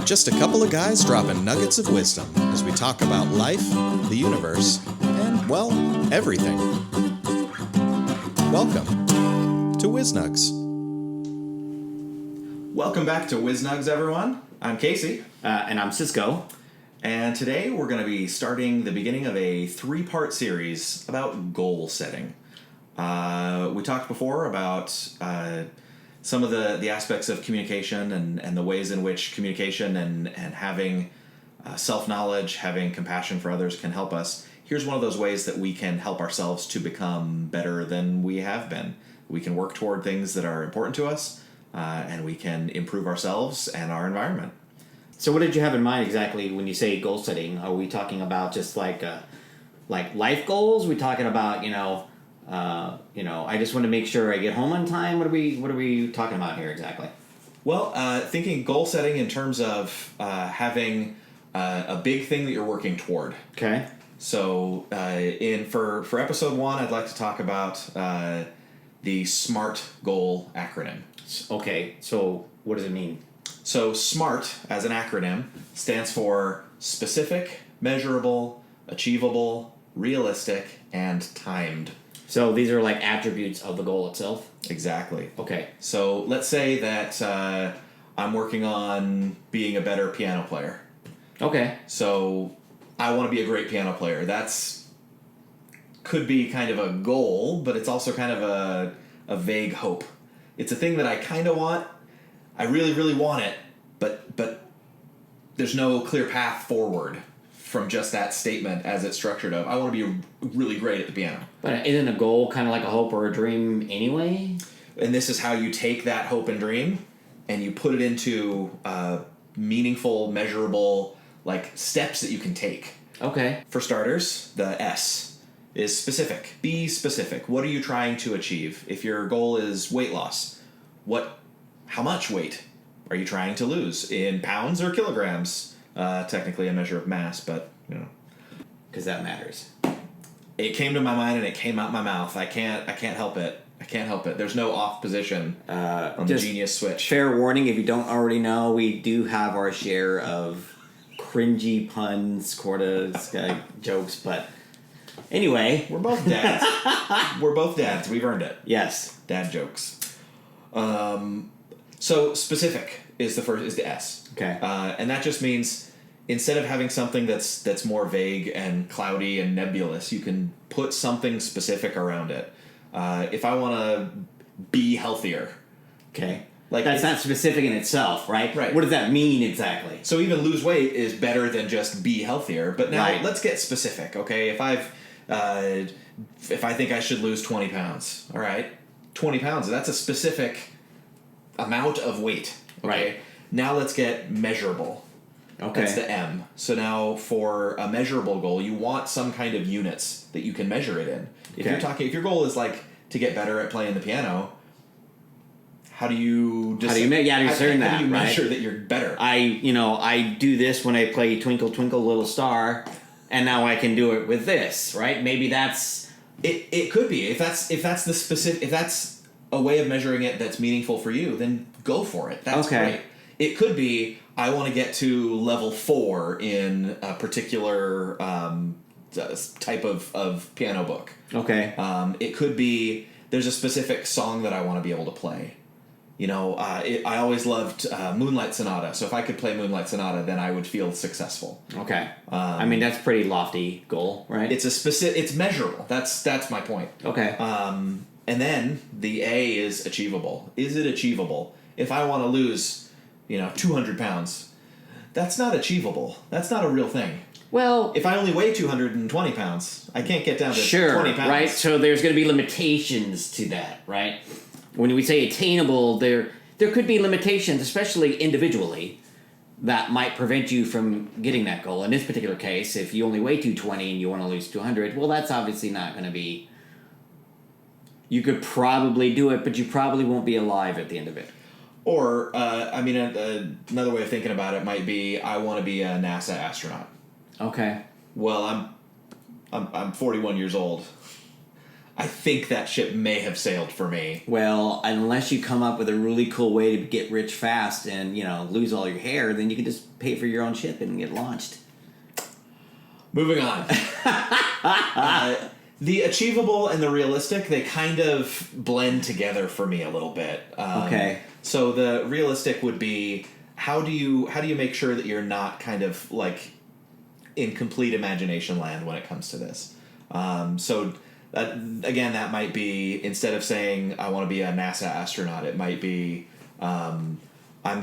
Just a couple of guys dropping nuggets of wisdom as we talk about life, the universe, and, well, everything. Welcome to WizNugs. Welcome back to WizNugs, everyone. I'm Casey. And I'm Cisco. And today we're going to be starting the beginning of a 3-part series about goal setting. We talked before about some of the aspects of communication and the ways in which communication and having self-knowledge, having compassion for others can help us. Here's one of those ways that we can help ourselves to become better than we have been. We can work toward things that are important to us, and we can improve ourselves and our environment. So what did you have in mind exactly when you say goal setting? Are we talking about just like life goals? Are we talking about, I just want to make sure I get home on time? What are we talking about here exactly? Well, thinking goal setting in terms of having a big thing that you're working toward. Okay. So for episode 1, I'd like to talk about the S.M.A.R.T goal acronym. Okay, so what does it mean? So S.M.A.R.T as an acronym stands for specific, measurable, achievable, realistic, and timed. So these are like attributes of the goal itself? Exactly. Okay. So let's say that I'm working on being a better piano player. Okay. So I want to be a great piano player. Could be kind of a goal, but it's also kind of a vague hope. It's a thing that I kind of want. I really, really want it, but there's no clear path forward from just that statement as it's structured of, I want to be really great at the piano. But isn't a goal kind of like a hope or a dream anyway? And this is how you take that hope and dream and you put it into meaningful, measurable, like steps that you can take. Okay. For starters, the S is specific. Be specific. What are you trying to achieve? If your goal is weight loss, how much weight are you trying to lose in pounds or kilograms? Technically a measure of mass, but because that matters. It came to my mind and it came out my mouth. I can't help it. There's no off position on the Genius switch. Fair warning, if you don't already know, we do have our share of cringy puns, jokes, but anyway. We're both dads. We've earned it. Yes. Dad jokes. So specific is the S. Okay. And that just means instead of having something that's more vague and cloudy and nebulous, you can put something specific around it. If I want to be healthier. Okay. Like that's not specific in itself, right? Right. What does that mean exactly? So even lose weight is better than just be healthier. But now let's get specific, okay? If I think I should lose 20 pounds, all right, 20 pounds, that's a specific amount of weight, okay? Right. Now let's get measurable. Okay. That's the M. So now for a measurable goal, you want some kind of units that you can measure it in. If your goal is like to get better at playing the piano, how do you measure that you're better? I do this when I play Twinkle Twinkle Little Star, and now I can do it with this, right? Maybe that's it could be. If that's a way of measuring it that's meaningful for you, then go for it. That's great. It could be, I want to get to level 4 in a particular type of piano book. Okay. It could be, there's a specific song that I want to be able to play. I always loved Moonlight Sonata, so if I could play Moonlight Sonata, then I would feel successful. Okay. That's a pretty lofty goal, right? It's measurable. That's my point. Okay. And then the A is achievable. Is it achievable? If I want to lose 200 pounds, that's not achievable. That's not a real thing. Well, if I only weigh 220 pounds, I can't get down to 20 pounds. Right? So there's going to be limitations to that, right? When we say attainable, there could be limitations, especially individually, that might prevent you from getting that goal. In this particular case, if you only weigh 220 and you want to lose 200, well, that's obviously not going to be... You could probably do it, but you probably won't be alive at the end of it. Or, another way of thinking about it might be, I want to be a NASA astronaut. Okay. Well, I'm 41 years old. I think that ship may have sailed for me. Well, unless you come up with a really cool way to get rich fast and, lose all your hair, then you can just pay for your own ship and get launched. Moving on. The achievable and the realistic, they kind of blend together for me a little bit. Okay. So the realistic would be, how do you make sure that you're not kind of like in complete imagination land when it comes to this? Again, that might be, instead of saying I want to be a NASA astronaut, it might be I'm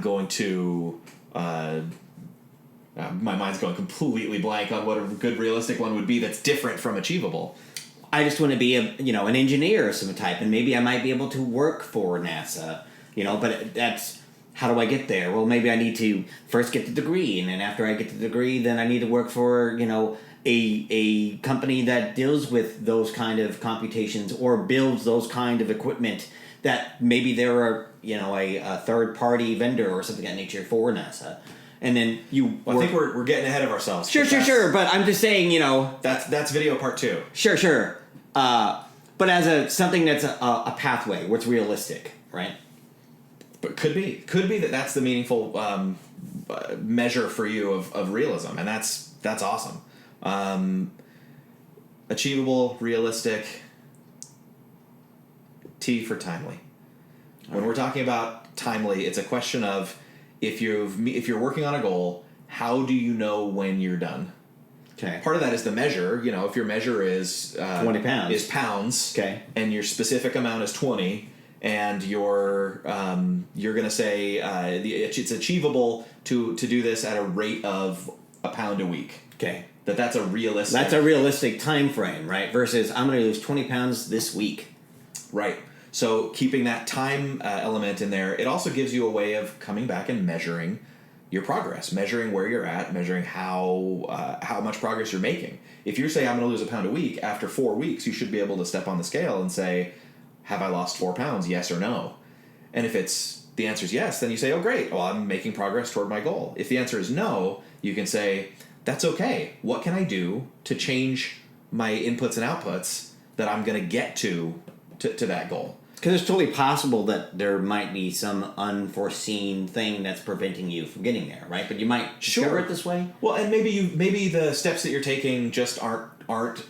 going to. My mind's going completely blank on what a good realistic one would be that's different from achievable. I just want to be an engineer of some type, and maybe I might be able to work for NASA. But that's, how do I get there? Well, maybe I need to first get the degree, and then after I get the degree, then I need to work for a company that deals with those kind of computations or builds those kind of equipment that maybe they're a third party vendor or something of that nature for NASA. And then I think we're getting ahead of ourselves. Sure. But I'm just saying, that's video part 2. Sure. But as something that's a pathway where it's realistic, right? But could be that's the meaningful measure for you of realism, and that's awesome. Achievable, realistic. T for timely. When we're talking about timely, it's a question of if you're working on a goal, how do you know when you're done? Okay. Part of that is the measure. If your measure is 20 pounds, okay, and your specific amount is 20, and you're going to say it's achievable to do this at a rate of a pound a week. Okay. That's a realistic. That's a realistic time frame, right? Versus I'm going to lose 20 pounds this week. Right. So keeping that time element in there, it also gives you a way of coming back and measuring your progress, measuring where you're at, measuring how much progress you're making. If you say I'm going to lose a pound a week, after 4 weeks, you should be able to step on the scale and say, have I lost 4 pounds? Yes or no. And if the answer is yes, then you say, oh great, well I'm making progress toward my goal. If the answer is no, you can say, that's okay. What can I do to change my inputs and outputs that I'm going to get to that goal? Because it's totally possible that there might be some unforeseen thing that's preventing you from getting there, right? But you might discover it this way. Well, and maybe the steps that you're taking just aren't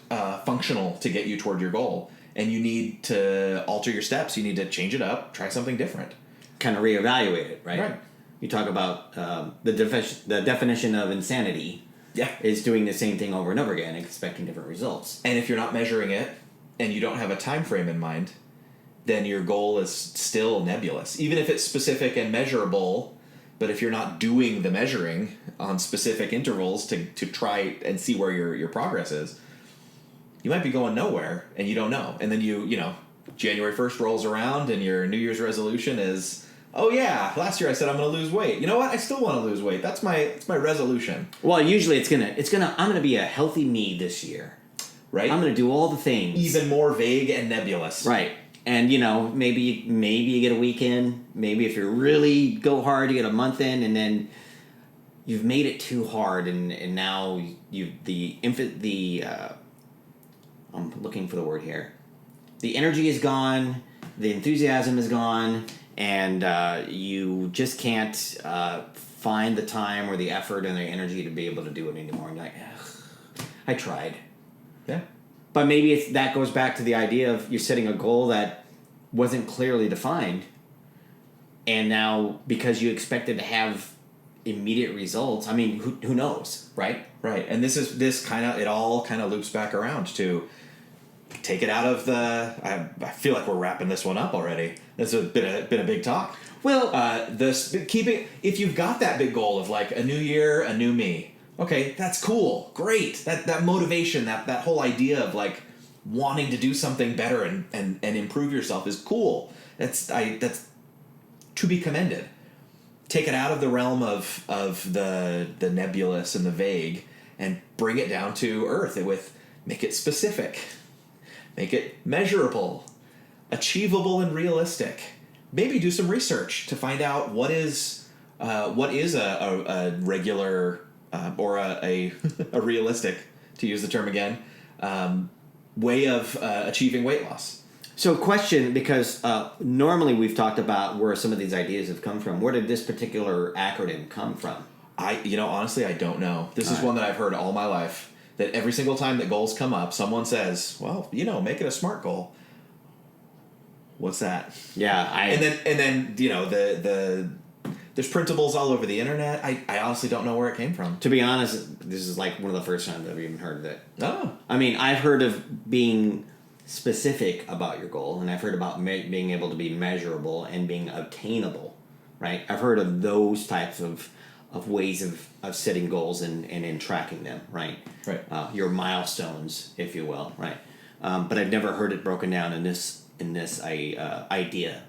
functional to get you toward your goal, and you need to alter your steps. You need to change it up, try something different, kind of reevaluate it, right? Right. You talk about the definition of insanity. Yeah, is doing the same thing over and over again, expecting different results. And if you're not measuring it, and you don't have a time frame in mind, then your goal is still nebulous. Even if it's specific and measurable, but if you're not doing the measuring on specific intervals to try and see where your progress is, you might be going nowhere, and you don't know. And then January 1st rolls around, and your New Year's resolution is, oh yeah, last year I said I'm going to lose weight. You know what? I still want to lose weight. That's my resolution. Well, usually I'm going to be a healthy me this year. Right? I'm going to do all the things. Even more vague and nebulous. Right. And, maybe you get a week in. Maybe if you really go hard, you get a month in, and then you've made it too hard, and now I'm looking for the word here. The energy is gone, the enthusiasm is gone, and you just can't find the time or the effort and the energy to be able to do it anymore. And you're like, ugh, I tried. Yeah. But maybe that goes back to the idea of you're setting a goal that wasn't clearly defined, and now because you expected to have immediate results, I mean, who knows, right? Right. And it all kind of loops back around to take it out of the. I feel like we're wrapping this one up already. This has been a big talk. Well, if you've got that big goal of like a new year, a new me. Okay, that's cool. Great. That motivation, that whole idea of like wanting to do something better and improve yourself is cool. That's to be commended. Take it out of the realm of the nebulous and the vague and bring it down to earth make it specific. Make it measurable, achievable and realistic. Maybe do some research to find out what is a regular or a realistic, to use the term again, way of achieving weight loss. So, question, because normally we've talked about where some of these ideas have come from. Where did this particular acronym come from? Honestly, I don't know. This is one that I've heard all my life. That every single time that goals come up, someone says, "Well, make it a SMART goal." What's that? Yeah, and then there's printables all over the internet. I honestly don't know where it came from. To be honest, this is like one of the first times I've even heard of it. Oh, I mean, I've heard of being specific about your goal, and I've heard about being able to be measurable and being obtainable, right? I've heard of those types of ways of setting goals and in tracking them, right? Right. Your milestones, if you will, right? But I've never heard it broken down in this idea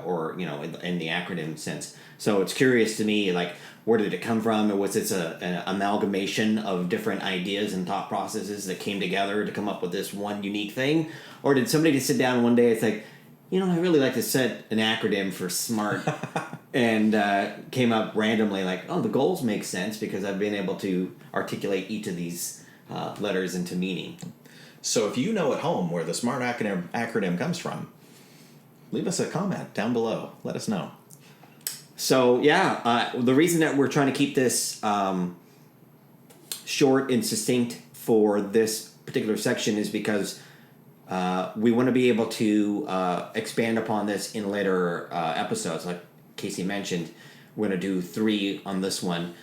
or in the acronym sense. So it's curious to me, like, where did it come from? Or was this an amalgamation of different ideas and thought processes that came together to come up with this one unique thing? Or did somebody just sit down one day and say, I really like to set an acronym for SMART and came up randomly like, oh, the goals make sense because I've been able to articulate each of these letters into meaning. So if you know at home where the SMART acronym comes from, leave us a comment down below. Let us know. So, the reason that we're trying to keep this short and succinct for this particular section is because we want to be able to expand upon this in later episodes. Like Casey mentioned, we're going to do 3 on this one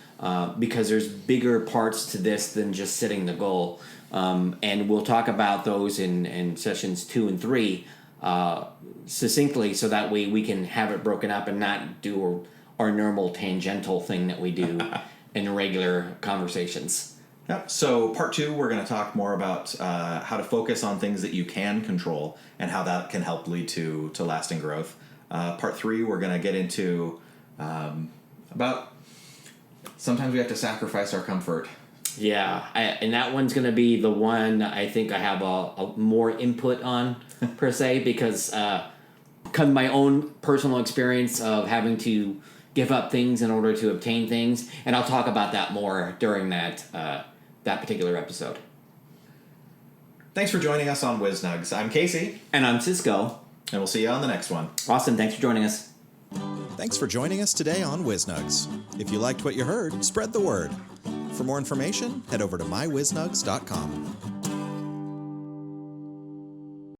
because there's bigger parts to this than just setting the goal. And we'll talk about those in sessions 2 and 3 succinctly, so that way we can have it broken up and not do our normal tangential thing that we do in regular conversations. Yep. So part 2, we're going to talk more about how to focus on things that you can control and how that can help lead to lasting growth. Part 3, we're going to get into about sometimes we have to sacrifice our comfort. Yeah, and that one's going to be the one I think I have a more input on, per se, because come my own personal experience of having to give up things in order to obtain things, and I'll talk about that more during that particular episode. Thanks for joining us on WizNugs. I'm Casey. And I'm Cisco. And we'll see you on the next one. Awesome. Thanks for joining us. Thanks for joining us today on WizNugs. If you liked what you heard, spread the word. For more information, head over to mywiznugs.com.